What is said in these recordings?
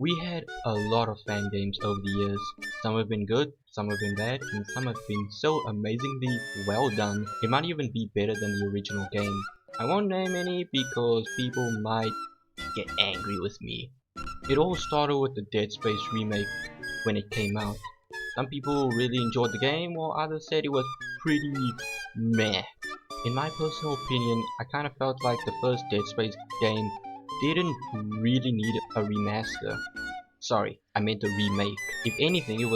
We had a lot of fan games over the years. Some have been good, some have been bad, and some have been so amazingly well done, it might even be better than the original game. I won't name any because people might get angry with me. It all started with the Dead Space remake when it came out. Some people really enjoyed the game while others said it was pretty meh. In my personal opinion, I kind of felt like the first Dead Space game didn't really need a remaster. Sorry, I meant a remake. If anything, I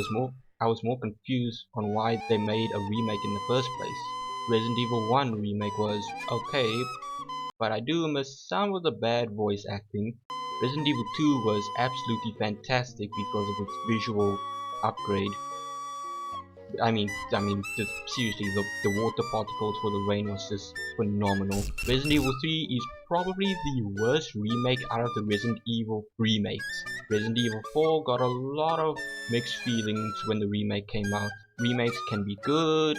was more confused on why they made a remake in the first place. Resident Evil 1 remake was okay, but I do miss some of the bad voice acting. Resident Evil 2 was absolutely fantastic because of its visual upgrade. Seriously, the water particles for the rain was just phenomenal. Resident Evil 3 is probably the worst remake out of the Resident Evil remakes. Resident Evil 4 got a lot of mixed feelings when the remake came out. Remakes can be good,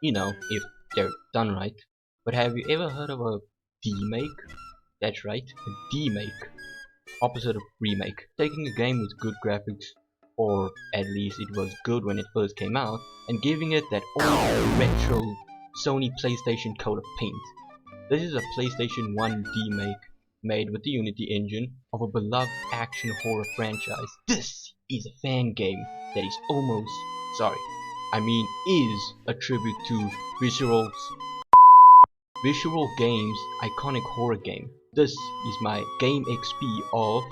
if they're done right. But have you ever heard of a demake? That's right, a demake. Opposite of remake. Taking a game with good graphics, or at least it was good when it first came out, and giving it that old retro Sony PlayStation coat of paint. This is a PlayStation 1 remake made with the Unity engine of a beloved action horror franchise. This is a fan game that is is a tribute to Visual Games' iconic horror game. This is my Game XP of...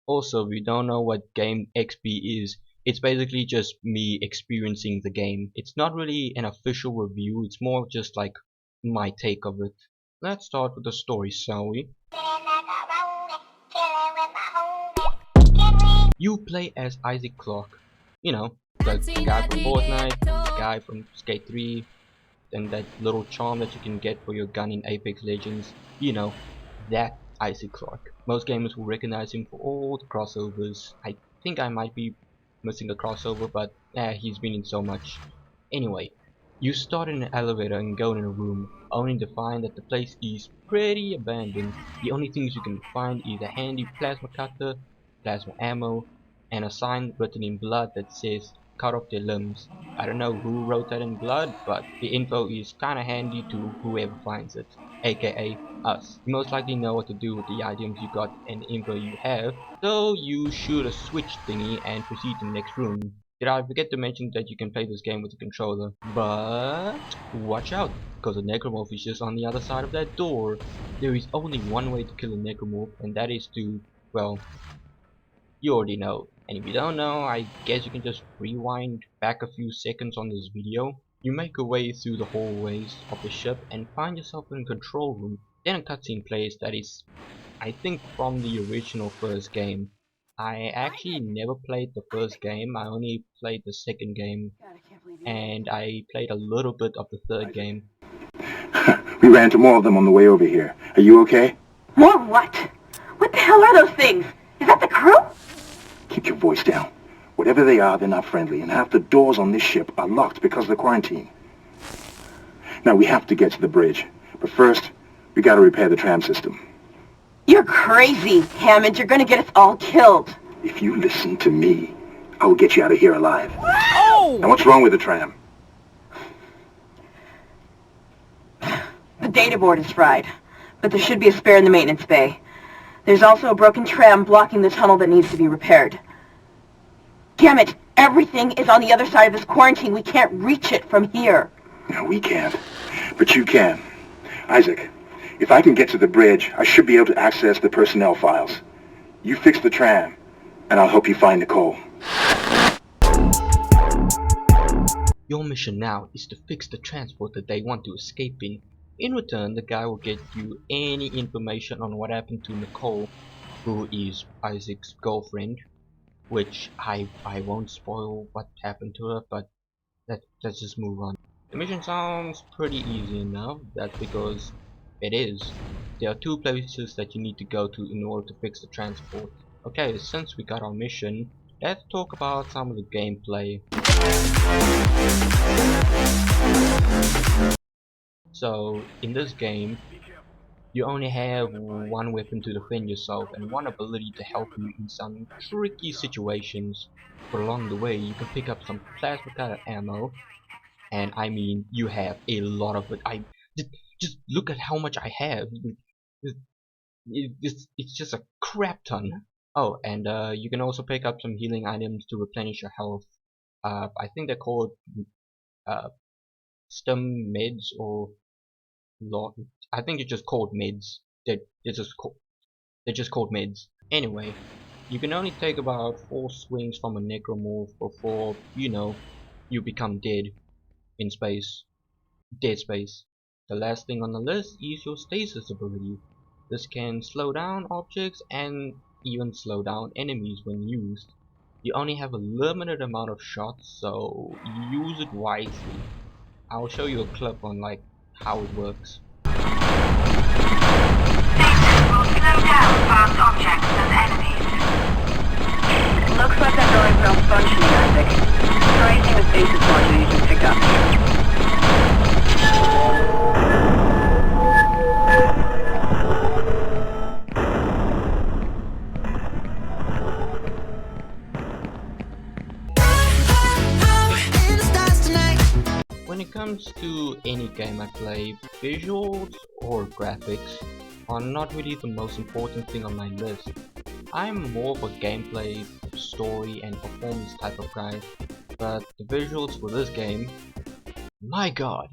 Also, if you don't know what Game XP is, it's basically just me experiencing the game. It's not really an official review, it's more just like my take of it. Let's start with the story, shall we? You play as Isaac Clarke. You know, the guy from Fortnite, the guy from Skate 3, and that little charm that you can get for your gun in Apex Legends. You know, that Isaac Clarke. Most gamers will recognize him for all the crossovers. I think I might be missing a crossover, but he's been in so much. Anyway, you start in an elevator and go in a room, only to find that the place is pretty abandoned. The only things you can find is a handy plasma cutter, plasma ammo, and a sign written in blood that says cut off their limbs. I don't know who wrote that in blood, but the info is kinda handy to whoever finds it, aka us. You most likely know what to do with the items you got and the info you have, so you shoot a switch thingy and proceed to the next room. Did I forget to mention that you can play this game with a controller? But watch out, because the necromorph is just on the other side of that door. There is only one way to kill a necromorph, and that is to, well, you already know. And if you don't know, I guess you can just rewind back a few seconds on this video. You make your way through the hallways of the ship and find yourself in a control room. Then a cutscene plays that is, I think, from the original first game. I actually never played the first game, I only played the second game, and I played a little bit of the third game. We ran into more of them on the way over here. Are you okay? More what? What the hell are those things? Is that the crew? Keep your voice down. Whatever they are, they're not friendly, and half the doors on this ship are locked because of the quarantine. Now, we have to get to the bridge, but first, we gotta repair the tram system. You're crazy, Hammond. You're gonna get us all killed. If you listen to me, I will get you out of here alive. Oh! Now, what's wrong with the tram? The data board is fried, but there should be a spare in the maintenance bay. There's also a broken tram blocking the tunnel that needs to be repaired. Damn it! Everything is on the other side of this quarantine. We can't reach it from here. No, we can't. But you can. Isaac, if I can get to the bridge, I should be able to access the personnel files. You fix the tram, and I'll help you find Nicole. Your mission now is to fix the transport that they want to escape in. In return, the guy will get you any information on what happened to Nicole, who is Isaac's girlfriend, which I won't spoil what happened to her, but let's just move on. The mission sounds pretty easy enough, that's because it is. There are two places that you need to go to in order to fix the transport. Okay, since we got our mission, let's talk about some of the gameplay. So, in this game, You only have one weapon to defend yourself and one ability to help you in some tricky situations. But along the way, you can pick up some plasma cutter ammo, and I mean, you have a lot of it. Just look at how much I have. It's just a crap ton. Oh, and you can also pick up some healing items to replenish your health. I think they're called uh, stem meds or lot. I think it's just called meds. They're just called meds. Anyway, you can only take about 4 swings from a necromorph before you become dead in space. Dead space. The last thing on the list is your stasis ability. This can slow down objects and even slow down enemies when used. You only have a limited amount of shots, so use it wisely. I'll show you a clip on like how it works. Stasis will slow down fast objects and enemies. Looks like that going sounds functioning, Isaac. Try using the stasis module you just picked up. When it comes to any game I play, visuals or graphics are not really the most important thing on my list. I'm more of a gameplay, story and performance type of guy, but the visuals for this game, my god,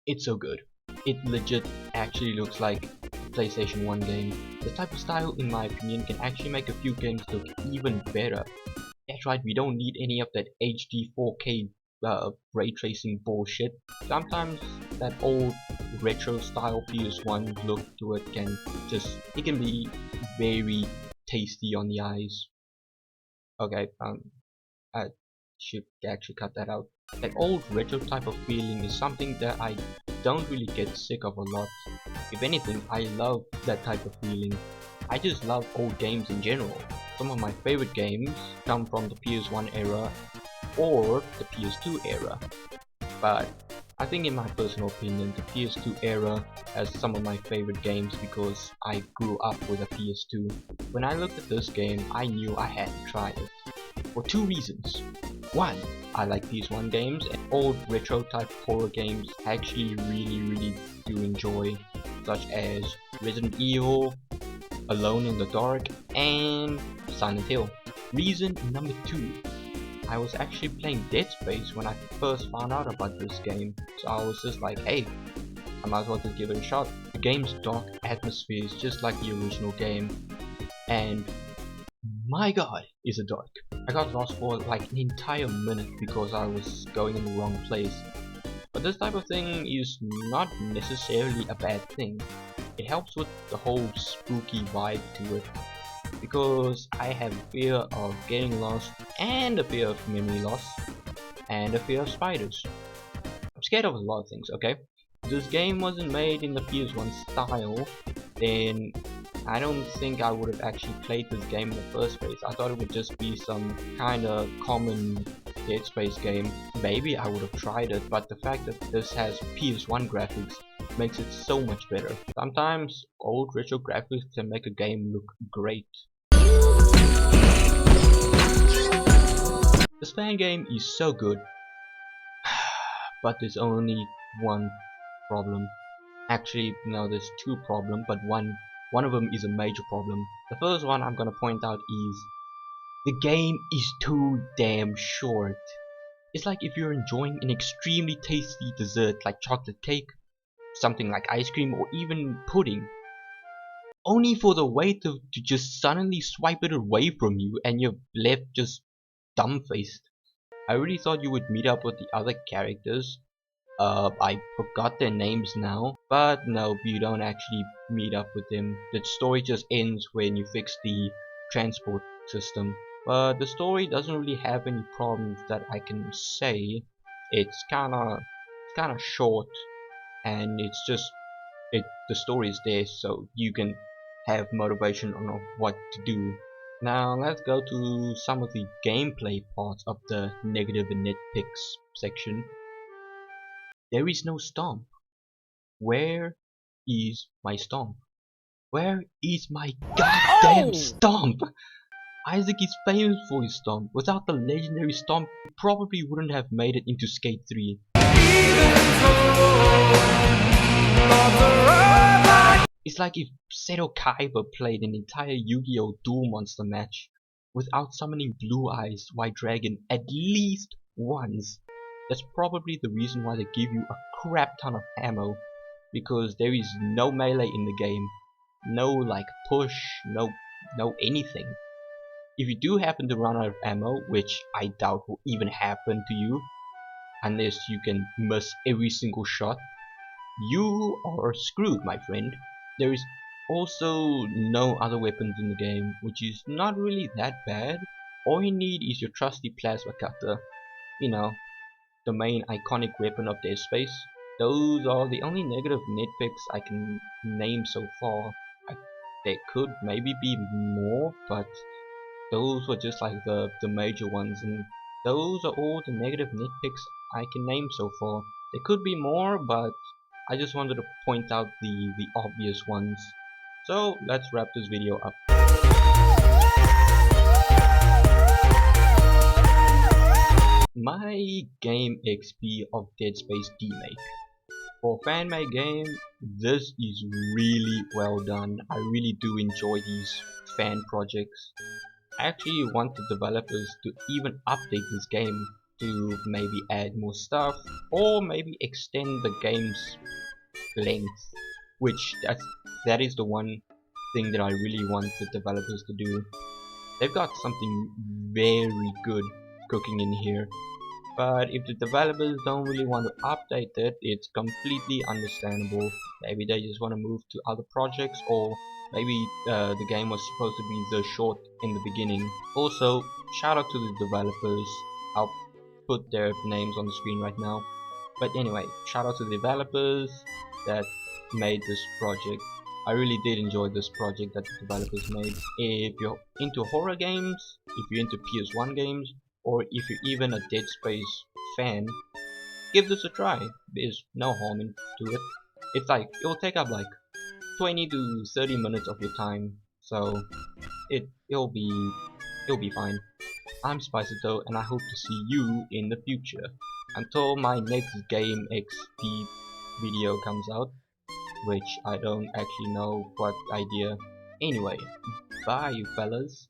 it's so good. It legit actually looks like a PlayStation 1 game. The type of style in my opinion can actually make a few games look even better. That's right, we don't need any of that HD 4K ray tracing bullshit. Sometimes that old retro style PS1 look to it can be very tasty on the eyes. Okay, I should actually cut that out. That old retro type of feeling is something that I don't really get sick of a lot. If anything, I love that type of feeling. I just love old games in general. Some of my favorite games come from the PS1 era or the PS2 era. But I think in my personal opinion, the PS2 era has some of my favorite games because I grew up with a PS2. When I looked at this game, I knew I had to try it. For 2 reasons. 1, I like PS1 games and old retro type horror games I actually really do enjoy, such as Resident Evil, Alone in the Dark, and Silent Hill. Reason number 2, I was actually playing Dead Space when I first found out about this game, so I was just like, hey, I might as well just give it a shot. The game's dark atmosphere is just like the original game, and my god, is it dark. I got lost for like an entire minute because I was going in the wrong place. But this type of thing is not necessarily a bad thing. It helps with the whole spooky vibe to it, because I have a fear of getting lost and a fear of memory loss and a fear of spiders. I'm scared of a lot of things, okay? If this game wasn't made in the PS1 style, then I don't think I would have actually played this game in the first place. I thought it would just be some kinda common Dead Space game. Maybe I would have tried it, but the fact that this has PS1 graphics makes it so much better. Sometimes old retro graphics can make a game look great. This fan game is so good, but there's only one problem. Actually, no, there's 2 problems, but one of them is a major problem. The first one I'm gonna point out is the game is too damn short. It's like if you're enjoying an extremely tasty dessert like chocolate cake, something like ice cream, or even pudding, only for the waiter to just suddenly swipe it away from you and you're left just dumbfaced. I really thought you would meet up with the other characters. I forgot their names now, but no, you don't actually meet up with them. The story just ends when you fix the transport system. But the story doesn't really have any problems that I can say. It's kinda short, and it's just the story is there so you can have motivation on what to do. Now let's go to some of the gameplay parts of the negative and nitpicks section. There is no stomp. Where is my stomp? Where is my goddamn stomp? Isaac is famous for his stomp. Without the legendary stomp, he probably wouldn't have made it into Skate 3. It's like if Seto Kaiba played an entire Yu-Gi-Oh! Duel Monster match without summoning Blue Eyes White Dragon at least once. That's probably the reason why they give you a crap ton of ammo, because there is no melee in the game. No like push, no anything. If you do happen to run out of ammo, which I doubt will even happen to you, unless you can miss every single shot, you are screwed, my friend. There is also no other weapons in the game, which is not really that bad. All you need is your trusty plasma cutter. You know, the main iconic weapon of Dead Space. Those are the only negative nitpicks I can name so far. There could maybe be more, but those were just like the major ones, and those are all the negative nitpicks I can name so far. There could be more, but I just wanted to point out the obvious ones. So let's wrap this video up. My game XP of Dead Space Demake. For a fan-made game, this is really well done. I really do enjoy these fan projects. I actually want the developers to even update this game to maybe add more stuff, or maybe extend the game's length, which that is the one thing that I really want the developers to do. They've got something very good cooking in here, but if the developers don't really want to update it, it's completely understandable. Maybe they just want to move to other projects, or maybe the game was supposed to be this short in the beginning. Also, shout out to the developers. I'll put their names on the screen right now. But anyway, shout out to the developers that made this project. I really did enjoy this project that the developers made. If you're into horror games, if you're into PS1 games, or if you're even a Dead Space fan, give this a try. There's no harm into it. It's like, it'll take up like 20 to 30 minutes of your time, so it'll be fine. I'm SpyZeto, and I hope to see you in the future. Until my next game XP video comes out, which I don't actually know what idea. Anyway, bye you fellas.